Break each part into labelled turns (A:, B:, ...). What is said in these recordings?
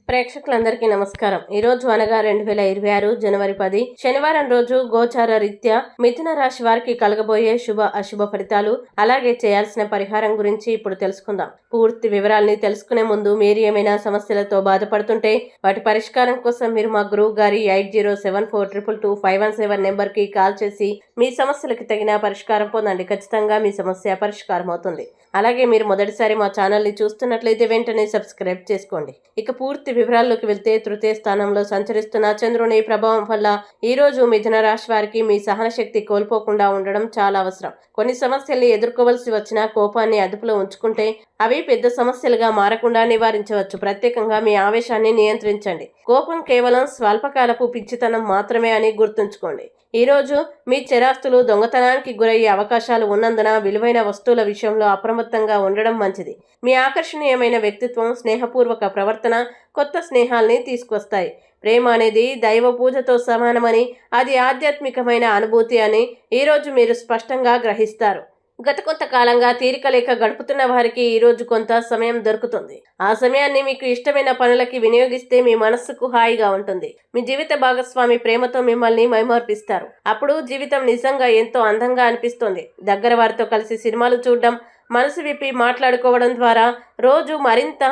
A: ప్రేక్షకులందరికీ నమస్కారం. ఈ రోజు అనగా 2026 జనవరి 10 శనివారం రోజు గోచార రీత్యా మిథున రాశి వారికి కలగబోయే శుభ అశుభ ఫలితాలు, అలాగే చేయాల్సిన పరిహారం గురించి ఇప్పుడు తెలుసుకుందాం. పూర్తి వివరాల్ని తెలుసుకునే ముందు మీరు ఏమైనా సమస్యలతో బాధపడుతుంటే వాటి పరిష్కారం కోసం మీరు మా గురువు గారి 8074222517 నెంబర్ కి కాల్ చేసి మీ సమస్యలకు తగిన పరిష్కారం పొందండి. ఖచ్చితంగా మీ సమస్య పరిష్కారం అవుతుంది. అలాగే మీరు మొదటిసారి మా ఛానల్ని చూస్తున్నట్లయితే వెంటనే సబ్స్క్రైబ్ చేసుకోండి. ఇక పూర్తి వివరాల్లోకి వెళ్తే తృతీయ స్థానంలో సంచరిస్తున్న చంద్రుని ప్రభావం వల్ల ఈ రోజు మిథున రాశి వారికి మీ సహన శక్తి కోల్పోకుండా ఉండడం చాలా అవసరం. కొన్ని సమస్యల్ని ఎదుర్కోవలసి వచ్చిన కోపాన్ని అదుపులో ఉంచుకుంటే అవి పెద్ద సమస్యలుగా మారకుండా నివారించవచ్చు. ప్రత్యేకంగా మీ ఆవేశాన్ని నియంత్రించండి. కోపం కేవలం స్వల్పకాలపు పిచ్చితనం మాత్రమే అని గుర్తుంచుకోండి. ఈ రోజు మీ స్థిరాస్తులు దొంగతనానికి గురయ్యే అవకాశాలు ఉన్నందున విలువైన వస్తువుల విషయంలో అప్రమత్తంగా ఉండడం మంచిది. మీ ఆకర్షణీయమైన వ్యక్తిత్వం, స్నేహపూర్వక ప్రవర్తన కొత్త స్నేహాల్ని తీసుకొస్తాయి. ప్రేమ అనేది దైవ పూజతో సమానమని, అది ఆధ్యాత్మికమైన అనుభూతి అని ఈరోజు మీరు స్పష్టంగా గ్రహిస్తారు. గత కొంతకాలంగా తీరిక లేక గడుపుతున్న వారికి ఈరోజు కొంత సమయం దొరుకుతుంది. ఆ సమయాన్ని మీకు ఇష్టమైన పనులకి వినియోగిస్తే మీ మనస్సుకు హాయిగా ఉంటుంది. మీ జీవిత భాగస్వామి ప్రేమతో మిమ్మల్ని మైమర్పిస్తారు. అప్పుడు జీవితం నిజంగా ఎంతో అందంగా అనిపిస్తుంది. దగ్గర వారితో కలిసి సినిమాలు చూడడం, మనసు విప్పి మాట్లాడుకోవడం ద్వారా రోజు మరింత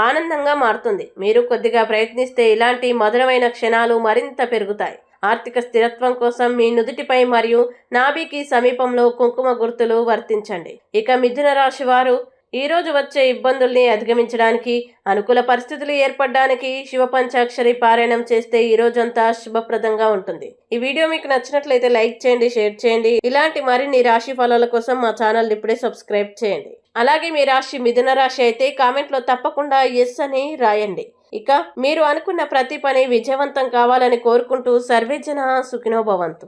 A: ఆనందంగా మారుతుంది. మీరు కొద్దిగా ప్రయత్నిస్తే ఇలాంటి మధురమైన క్షణాలు మరింత పెరుగుతాయి. ఆర్థిక స్థిరత్వం కోసం మీ నుదుటిపై మరియు నాభికి సమీపంలో కుంకుమ గుర్తులు వర్తించండి. ఇక మిథున రాశి వారు ఈ రోజు వచ్చే ఇబ్బందుల్ని అధిగమించడానికి, అనుకూల పరిస్థితులు ఏర్పడడానికి శివ పంచాక్షరి పారాయణం చేస్తే ఈ రోజంతా శుభప్రదంగా ఉంటుంది. ఈ వీడియో మీకు నచ్చినట్లయితే లైక్ చేయండి, షేర్ చేయండి. ఇలాంటి మరిన్ని రాశి ఫలాల కోసం మా ఛానల్ ఇప్పుడే సబ్స్క్రైబ్ చేయండి. అలాగే మీ రాశి మిథున రాశి అయితే కామెంట్లో తప్పకుండా ఎస్ అని రాయండి. ఇక మీరు అనుకున్న ప్రతి పని విజయవంతం కావాలని కోరుకుంటూ సర్వేజన సుఖినో భవంతు.